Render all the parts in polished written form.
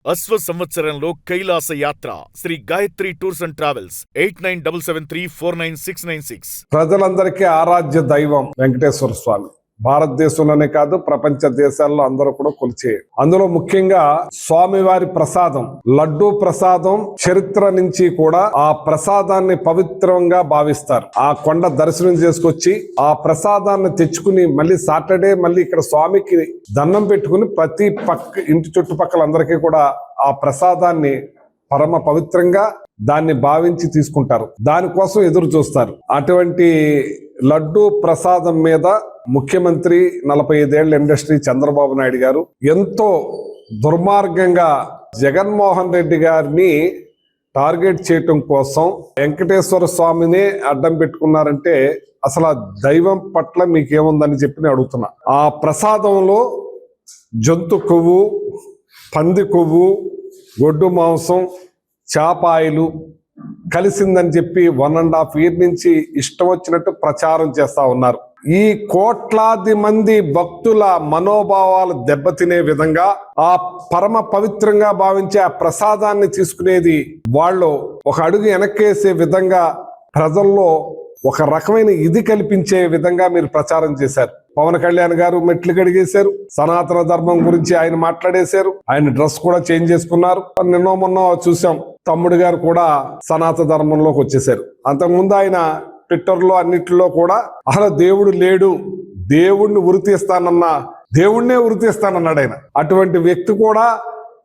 అశ్వ సంవత్సరంలో కైలాస యాత్ర Shri Gayatri tours and travels 8977349696. ప్రజలందరికీ ఆరాధ్య దైవం వెంకటేశ్వర స్వామి. భారతదేశంలోనే కాదు ప్రపంచ దేశాల్లో అందరూ కూడా కొలిచే. అందులో ముఖ్యంగా స్వామివారి ప్రసాదం లడ్డూ ప్రసాదం చరిత్ర నుంచి కూడా ఆ ప్రసాదాన్ని పవిత్రంగా భావిస్తారు. ఆ కొండ దర్శనం చేసుకొచ్చి ఆ ప్రసాదాన్ని తెచ్చుకుని మళ్ళీ సాటర్డే మళ్ళీ ఇక్కడ స్వామికి దండం పెట్టుకుని ప్రతి ఇంటి చుట్టుపక్కల అందరికీ కూడా ఆ ప్రసాదాన్ని పరమ పవిత్రంగా దాన్ని భావించి తీసుకుంటారు. దానికోసం ఎదురు చూస్తారు. అటువంటి లడ్డూ ప్రసాదం మీద ముఖ్యమంత్రి 45 ఏళ్ల ఇండస్ట్రీ చంద్రబాబు నాయుడు గారు ఎంతో దుర్మార్గంగా జగన్మోహన్ రెడ్డి గారిని టార్గెట్ చేయటం కోసం వెంకటేశ్వర స్వామిని అడ్డం పెట్టుకున్నారంటే అసలు ఆ దైవం పట్ల మీకేముందని చెప్పి నేను అడుగుతున్నా. ఆ ప్రసాదంలో జంతు కొవ్వు, పంది కొవ్వు, గొడ్డు మాంసం, చాపాయిలు కలిసిందని చెప్పి 1.5 year నుంచి ఇష్టం వచ్చినట్టు ప్రచారం చేస్తా ఉన్నారు. ఈ కోట్లాది మంది భక్తుల మనోభావాలు దెబ్బతినే విధంగా ఆ పరమ పవిత్రంగా భావించే ఆ ప్రసాదాన్ని తీసుకునేది వాళ్ళు ఒక అడుగు వెనక్కేసే విధంగా ప్రజల్లో ఒక రకమైన ఇది కల్పించే విధంగా మీరు ప్రచారం చేశారు. పవన్ కళ్యాణ్ గారు మెట్లు కడిగేశారు. సనాతన ధర్మం గురించి ఆయన మాట్లాడేశారు. ఆయన డ్రెస్ కూడా చేంజ్ చేసుకున్నారు. నిన్నో మొన్న చూసాం తమ్ముడు గారు కూడా సనాతన ధర్మంలోకి వచ్చేసారు. అంతకుముందు ఆయన ట్విట్టర్లో అన్నిటిలో కూడా అసలు దేవుడు లేడు, దేవుణ్ణి దేవుణ్ణే ఉరితీస్తానన్నాడు ఆయన. అటువంటి వ్యక్తి కూడా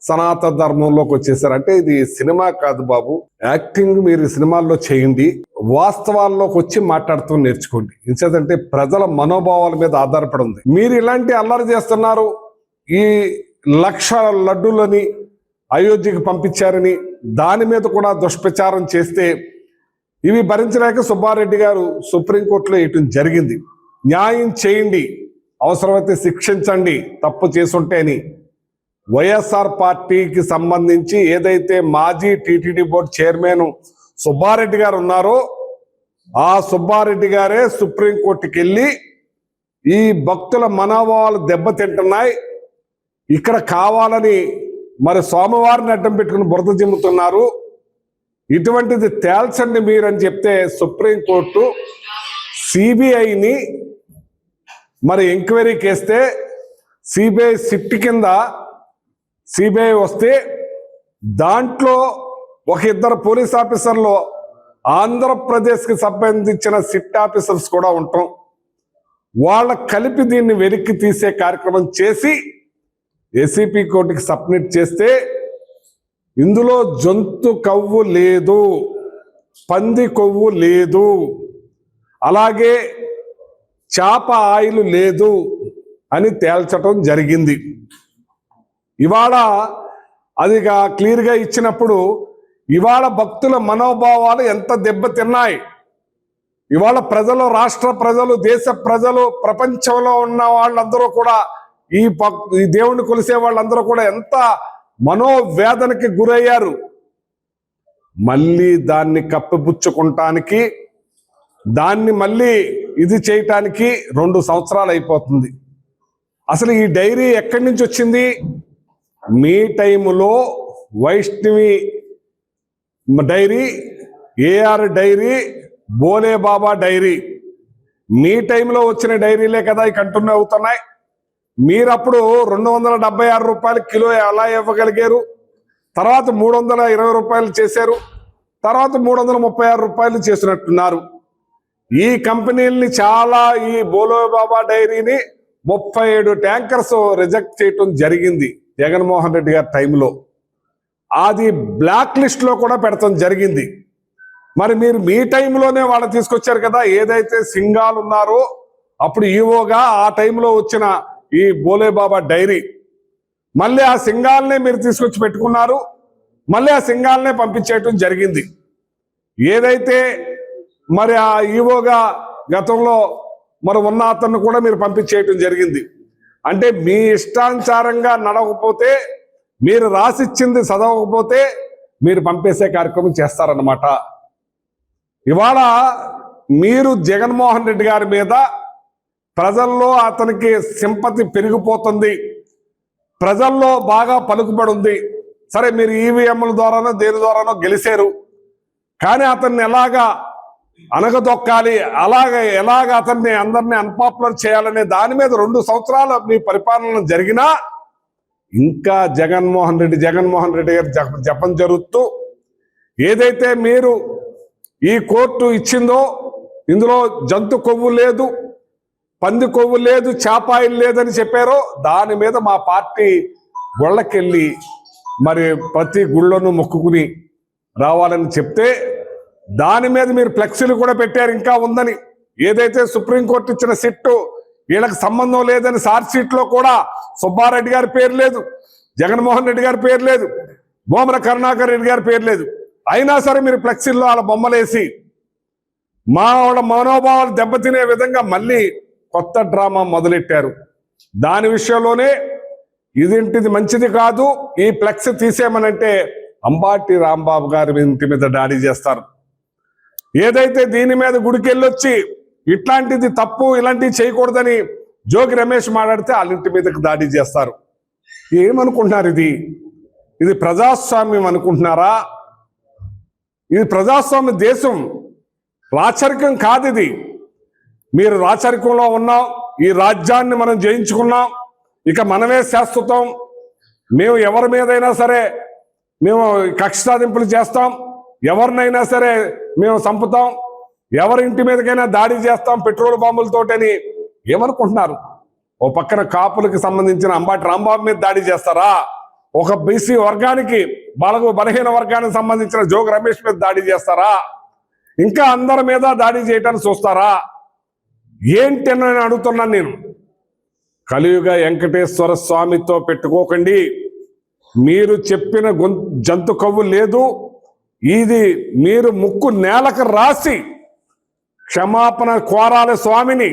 సనాతన ధర్మంలోకి వచ్చేసారు. అంటే ఇది సినిమా కాదు బాబు, యాక్టింగ్ మీరు సినిమాల్లో చేయండి, వాస్తవాల్లోకి వచ్చి మాట్లాడుతూ నేర్చుకోండి. ఇంచేదంటే ప్రజల మనోభావాల మీద ఆధారపడి ఉంది. మీరు ఇలాంటి అల్లరి చేస్తున్నారు. ఈ 1,00,000 లడ్డూలని అయోధ్యకి పంపించారని దాని మీద కూడా దుష్ప్రచారం చేస్తే ఇవి భరించలేక సుబ్బారెడ్డి గారు సుప్రీంకోర్టులో వేయటం జరిగింది. న్యాయం చేయండి, అవసరమైతే శిక్షించండి తప్పు చేసుంటే అని. వైఎస్ఆర్ పార్టీకి సంబంధించి ఏదైతే మాజీ టీటీడీ బోర్డు చైర్మన్ సుబ్బారెడ్డి గారు ఉన్నారో ఆ సుబ్బారెడ్డి గారే సుప్రీంకోర్టుకి వెళ్ళి ఈ భక్తుల మనోభావాలు దెబ్బతింటున్నాయి, ఇక్కడ కావాలని మరి సోమవారిని అడ్డం పెట్టుకుని బురద జిమ్ముతున్నారు, ఇటువంటిది తేల్చండి మీరని చెప్తే సుప్రీంకోర్టు సిబిఐని మరి ఎంక్వైరీకి వేస్తే సిబిఐ సిట్ కింద సిబిఐ వస్తే దాంట్లో ఒక 2 పోలీస్ ఆఫీసర్లు ఆంధ్రప్రదేశ్కి సంబంధించిన సిట్ ఆఫీసర్స్ కూడా ఉంటాం. వాళ్ళ కలిపి దీన్ని వెనక్కి తీసే కార్యక్రమం చేసి ఏసీపీ కోర్టుకి సబ్మిట్ చేస్తే ఇందులో జంతు కొవ్వు లేదు, పంది కొవ్వు లేదు, అలాగే చాప ఆయిల్ లేదు అని తేల్చటం జరిగింది. ఇవాళ అదిగా క్లియర్గా ఇచ్చినప్పుడు ఇవాళ భక్తుల మనోభావాలు ఎంత దెబ్బతిన్నాయి. ఇవాళ ప్రజలు, రాష్ట్ర ప్రజలు, దేశ ప్రజలు, ప్రపంచంలో ఉన్న వాళ్ళందరూ కూడా ఈ దేవుణ్ణి కొలిసే వాళ్ళందరూ కూడా ఎంత మనోవేదనకి గురయ్యారు. మళ్ళీ దాన్ని కప్పిపుచ్చుకుంటానికి, దాన్ని మళ్ళీ ఇది చేయటానికి 2 సంవత్సరాలు అయిపోతుంది. అసలు ఈ డైరీ ఎక్కడి నుంచి వచ్చింది? మీ టైములో వైష్ణవి డైరీ, ఏఆర్ డైరీ, బోలే బాబా డైరీ మీ టైంలో వచ్చిన డైరీలే కదా ఈ కంటిన్యూ అవుతున్నాయి. మీరప్పుడు 276 రూపాయలు కిలో ఎలా ఇవ్వగలిగారు? తర్వాత 320 రూపాయలు చేశారు. తర్వాత 336 రూపాయలు చేసినట్టున్నారు. ఈ కంపెనీల్ని చాలా, ఈ బోలో బాబా డైరీని 37 ట్యాంకర్స్ రిజెక్ట్ చేయటం జరిగింది జగన్మోహన్ రెడ్డి గారి టైంలో. అది బ్లాక్ లిస్ట్లో కూడా పెడతాం జరిగింది. మరి మీరు మీ టైంలోనే వాళ్ళు తీసుకొచ్చారు కదా. ఏదైతే సింగాలు ఉన్నారో అప్పుడు ఈవోగా ఆ టైంలో వచ్చిన ఈ బోలే బాబా డైరీ, మళ్ళీ ఆ సింగాల్నే మీరు తీసుకొచ్చి పెట్టుకున్నారు. మళ్ళీ ఆ సింగాల్నే పంపించేయటం జరిగింది. ఏదైతే మరి ఆ ఈవోగా గతంలో మరి ఉన్న అతన్ని కూడా మీరు పంపించేయటం జరిగింది. అంటే మీ ఇష్టానుసారంగా నడవకపోతే, మీరు రాసిచ్చింది చదవకపోతే మీరు పంపేసే కార్యక్రమం చేస్తారన్నమాట. ఇవాళ మీరు జగన్మోహన్ రెడ్డి గారి మీద ప్రజల్లో అతనికి సింపతి పెరిగిపోతుంది, ప్రజల్లో బాగా పలుకుబడి ఉంది. సరే మీరు ఈవీఎంల ద్వారానో దేని ద్వారానో గెలిచారు, కానీ అతన్ని ఎలాగా అనగదొక్కాలి, ఎలాగ అతన్ని అందరినీ అన్పాపులర్ చేయాలనే దాని మీద 2 సంవత్సరాలు మీ పరిపాలన జరిగినా ఇంకా జగన్మోహన్ రెడ్డి గారి జపం జరుగుతూ ఏదైతే మీరు ఈ కోర్టు ఇచ్చిందో ఇందులో జంతు కొవ్వు లేదు, పంది కొవ్వు లేదు, చేపాయిలు లేదని చెప్పారో దాని మీద మా పార్టీ గుళ్ళకెళ్ళి మరి ప్రతి గుళ్ళను మొక్కుకుని రావాలని చెప్తే దాని మీద మీరు ఫ్లెక్సీలు కూడా పెట్టారు ఇంకా ఉందని. ఏదైతే సుప్రీంకోర్టు ఇచ్చిన సిట్టు వీళ్ళకి సంబంధం లేదని ఛార్జ్షీట్లో కూడా సుబ్బారెడ్డి గారి పేరు లేదు, జగన్మోహన్ రెడ్డి గారి పేరు లేదు, భూమన కరుణాకర్ రెడ్డి గారి పేరు లేదు. అయినా సరే మీరు ఫ్లెక్సీల్లో వాళ్ళ బొమ్మలేసి మా వాళ్ళ మనోభావాలు దెబ్బతినే విధంగా మళ్ళీ కొత్త డ్రామా మొదలెట్టారు. దాని విషయంలోనే ఇదేంటిది మంచిది కాదు, ఈ ఫ్లెక్స్ తీసేయమనంటే అంబాటి రాంబాబు గారి ఇంటి మీద దాడి చేస్తారు. ఏదైతే దీని మీద గుడికెళ్ళొచ్చి ఇట్లాంటిది తప్పు, ఇలాంటివి చేయకూడదని జోగి రమేష్ మాట్లాడితే వాళ్ళ ఇంటి మీదకి దాడి చేస్తారు. ఏమనుకుంటున్నారు? ఇది ప్రజాస్వామ్యం అనుకుంటున్నారా? ఇది ప్రజాస్వామ్య దేశం, రాచరికం కాదు ఇది. మీరు రాచరికంలో ఉన్నాం, ఈ రాజ్యాన్ని మనం జయించుకున్నాం, ఇక మనమే శాశ్వతం, మేము ఎవరి మీదైనా సరే మేము కక్ష సాధింపులు చేస్తాం, ఎవరినైనా సరే మేము చంపుతాం, ఎవరి ఇంటి మీదకైనా దాడి చేస్తాం పెట్రోల్ బాంబులతోటని ఏమనుకుంటున్నారు? ఓ పక్కన కాపులకు సంబంధించిన అంబాటి రాంబాబు మీద దాడి చేస్తారా? ఒక బీసీ వర్గానికి బలహీన వర్గానికి సంబంధించిన జోగి రమేష్ మీద దాడి చేస్తారా? ఇంకా అందరి మీద దాడి చేయటాన్ని చూస్తారా? ఏంటి అని నేను అడుగుతున్నాను. నేను కలియుగ వెంకటేశ్వర స్వామితో పెట్టుకోకండి. మీరు చెప్పిన జంతు కవ్వు లేదు, ఇది మీరు ముక్కు నేలకు రాసి క్షమాపణ కోరాలి స్వామిని,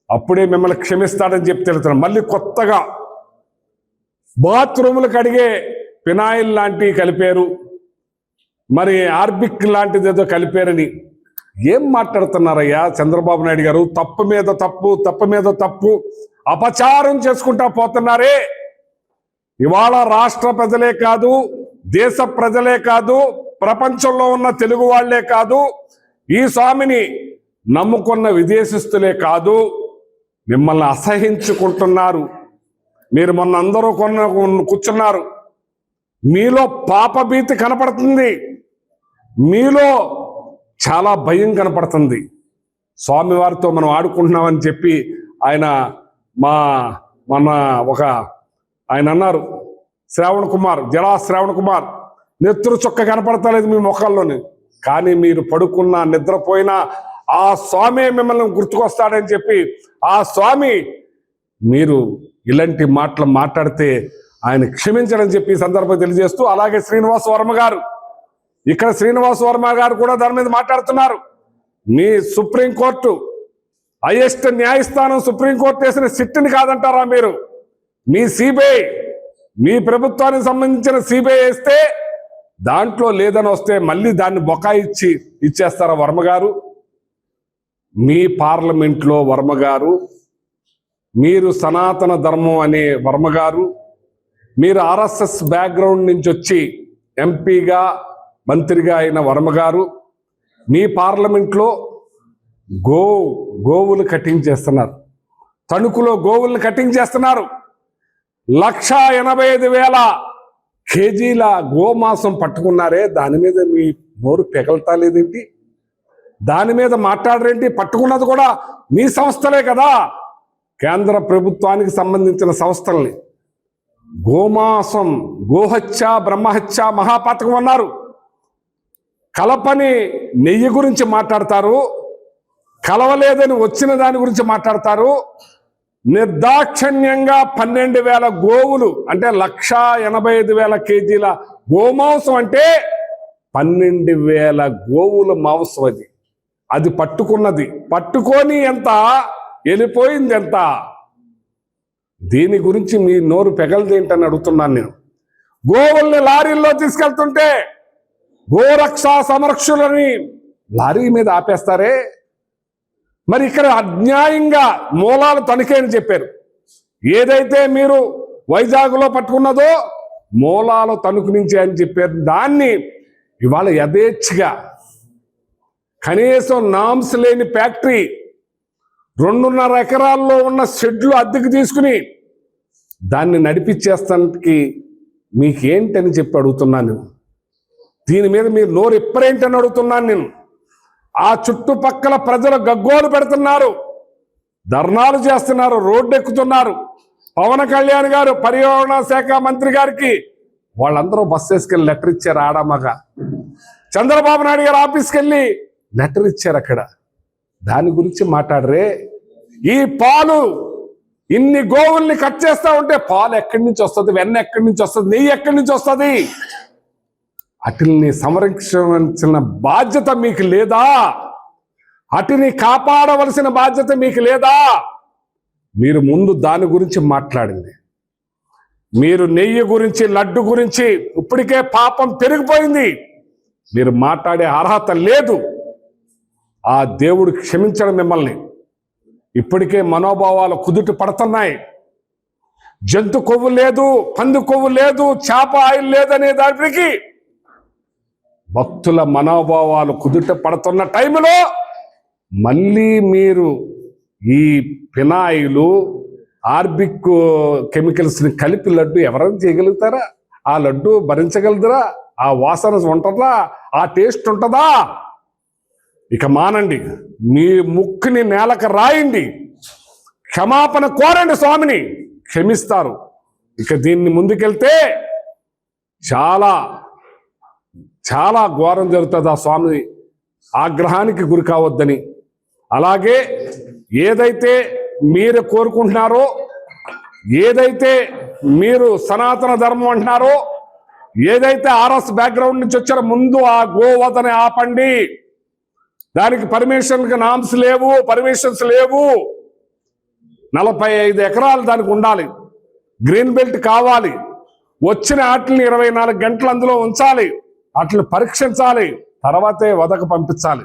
అప్పుడే మిమ్మల్ని క్షమిస్తాడని చెప్పి తెలుస్తున్నాను. మళ్ళీ కొత్తగా బాత్రూములు కడిగే ఫినాయిల్ లాంటివి కలిపారు, మరి ఆర్బిక్ లాంటిది ఏదో కలిపారని ఏం మాట్లాడుతున్నారయ్యా చంద్రబాబు నాయుడు గారు? తప్పు మీద తప్పు, తప్పు మీద తప్పు, అపచారం చేసుకుంటా పోతున్నారే. ఇవాళ రాష్ట్ర ప్రజలే కాదు, దేశ ప్రజలే కాదు, ప్రపంచంలో ఉన్న తెలుగు వాళ్లే కాదు, ఈ స్వామిని నమ్ముకున్న విదేశస్తులే కాదు, మిమ్మల్ని అసహించుకుంటున్నారు. మీరు మొన్న అందరూ కూర్చున్నారు, మీలో పాపభీతి కనపడుతుంది, మీలో చాలా భయం కనపడుతుంది. స్వామివారితో మనం ఆడుకుంటున్నామని చెప్పి ఆయన మన ఆయన అన్నారు, శ్రావణ్ కుమార్, జలా శ్రావణ్ కుమార్, నెత్తురు చుక్క కనపడతలేదు మీ ముఖాల్లోని, కానీ మీరు పడుకున్నా నిద్రపోయినా ఆ స్వామి మిమ్మల్ని గుర్తుకొస్తాడని చెప్పి ఆ స్వామి మీరు ఇలాంటి మాటలు మాట్లాడితే ఆయన క్షమించడని చెప్పి ఈ సందర్భంగా తెలియజేస్తూ, అలాగే శ్రీనివాస్ వర్మ గారు, ఇక్కడ శ్రీనివాస్ వర్మ గారు కూడా దాని మీద మాట్లాడుతున్నారు. మీ సుప్రీంకోర్టు హైయెస్ట్ న్యాయస్థానం సుప్రీంకోర్టు వేసిన సిట్టుని కాదంటారా మీరు? మీ సిబిఐ, మీ ప్రభుత్వానికి సంబంధించిన సిబిఐ వేస్తే దాంట్లో లేదని వస్తే మళ్ళీ దాన్ని బొకాయి ఇచ్చేస్తారా వర్మ గారు? మీ పార్లమెంట్లో వర్మ గారు, మీరు సనాతన ధర్మం అనే వర్మ గారు, మీరు ఆర్ఎస్ఎస్ బ్యాక్గ్రౌండ్ నుంచి వచ్చి ఎంపీగా మంత్రిగా అయిన వర్మ గారు, మీ పార్లమెంట్లో గోవులు కటింగ్ చేస్తున్నారు, తణుకులో గోవులను కటింగ్ చేస్తున్నారు. 1,85,000 కేజీల గోమాంసం పట్టుకున్నారే, దాని మీద మీ నోరు పెగలతాలేదేంటి? దాని మీద మాట్లాడరేంటి? పట్టుకున్నది కూడా మీ సంస్థలే కదా, కేంద్ర ప్రభుత్వానికి సంబంధించిన సంస్థల్ని. గోమాంసం, గోహత్య, బ్రహ్మహత్య మహాపాతకం అన్నారు. కలపని నెయ్యి గురించి మాట్లాడతారు, కలవలేదని వచ్చిన దాని గురించి మాట్లాడతారు. నిర్దాక్షణ్యంగా 12,000 గోవులు అంటే 1,85,000 కేజీల గోమాంసం అంటే 12,000 గోవుల మాంసం. అది పట్టుకున్నది, పట్టుకొని ఎంత, వెళ్ళిపోయింది ఎంత? దీని గురించి మీ నోరు పెగలదేంటని అడుగుతున్నాను నేను. గోవుల్ని లారీల్లో తీసుకెళ్తుంటే గోరక్షా సంరక్షణని లారీ మీద ఆపేస్తారే, మరి ఇక్కడ అన్యాయంగా మూలాలు తనిఖీ అని చెప్పారు. ఏదైతే మీరు వైజాగ్లో పట్టుకున్నదో మూలాలు తణుకు నుంచి అని చెప్పారు. దాన్ని ఇవాళ యథేచ్ఛగా కనీసం నామ్స్ లేని ఫ్యాక్టరీ 2.5 ఎకరాల్లో ఉన్న షెడ్లు అద్దెకు తీసుకుని దాన్ని నడిపించేస్తానికి మీకేంటని చెప్పి అడుగుతున్నాను. దీని మీద మీరు నోరు ఎప్పుడేంటని అడుగుతున్నాను నేను. ఆ చుట్టుపక్కల ప్రజలు గగ్గోలు పెడుతున్నారు, ధర్నాలు చేస్తున్నారు, రోడ్డు ఎక్కుతున్నారు. పవన్ కళ్యాణ్ గారు పర్యావరణ శాఖ మంత్రి గారికి వాళ్ళందరూ బస్సు వేసుకెళ్ళి లెటర్ ఇచ్చారు ఆడమగా. చంద్రబాబు నాయుడు గారు ఆఫీస్కి వెళ్ళి లెటర్ ఇచ్చారు. అక్కడ దాని గురించి మాట్లాడరే. ఈ పాలు ఇన్ని గోవుల్ని కట్ చేస్తా ఉంటే పాలు ఎక్కడి నుంచి వస్తుంది, వెన్న ఎక్కడి నుంచి వస్తుంది, నెయ్యి ఎక్కడి నుంచి వస్తుంది? అటిల్ని సంరక్షించిన బాధ్యత మీకు లేదా? అటిని కాపాడవలసిన బాధ్యత మీకు లేదా? మీరు ముందు దాని గురించి మాట్లాడింది. మీరు నెయ్యి గురించి, లడ్డు గురించి ఇప్పటికే పాపం పెరిగిపోయింది. మీరు మాట్లాడే అర్హత లేదు. ఆ దేవుడు క్షమించడం మిమ్మల్ని. ఇప్పటికే మనోభావాలు కుదుట పడుతున్నాయి. జంతు కొవ్వు లేదు, పంది కొవ్వు లేదు, చేప ఆయిల్ లేదనే దానికి భక్తుల మనోభావాలు కుదుట పడుతున్న టైంలో మళ్ళీ మీరు ఈ ఫినాయిలు, ఆర్బిక్ కెమికల్స్ని కలిపి లడ్డు ఎవరైనా చేయగలుగుతారా? ఆ లడ్డు భరించగలుగుతారా? ఆ వాసన ఉంటుందా? ఆ టేస్ట్ ఉంటుందా? ఇక మానండి, మీ ముక్కుని నేలకు రాయండి, క్షమాపణ కోరండి, స్వామిని క్షమిస్తారు. ఇక దీన్ని ముందుకెళ్తే చాలా చాలా ఘోరం జరుగుతుంది. ఆ స్వామి ఆగ్రహానికి గురి కావద్దని. అలాగే ఏదైతే మీరు కోరుకుంటున్నారో, ఏదైతే మీరు సనాతన ధర్మం అంటున్నారో, ఏదైతే ఆర్ఎస్ బ్యాక్గ్రౌండ్ నుంచి వచ్చారో, ముందు ఆ గోవధని ఆపండి. దానికి పర్మిషన్స్ లేవు. 45 ఎకరాలు దానికి ఉండాలి. గ్రీన్ బెల్ట్ కావాలి. వచ్చిన వాటిని 24 గంటలు అందులో ఉంచాలి. వాటిని పరీక్షించాలి. తర్వాతే వదకు పంపించాలి.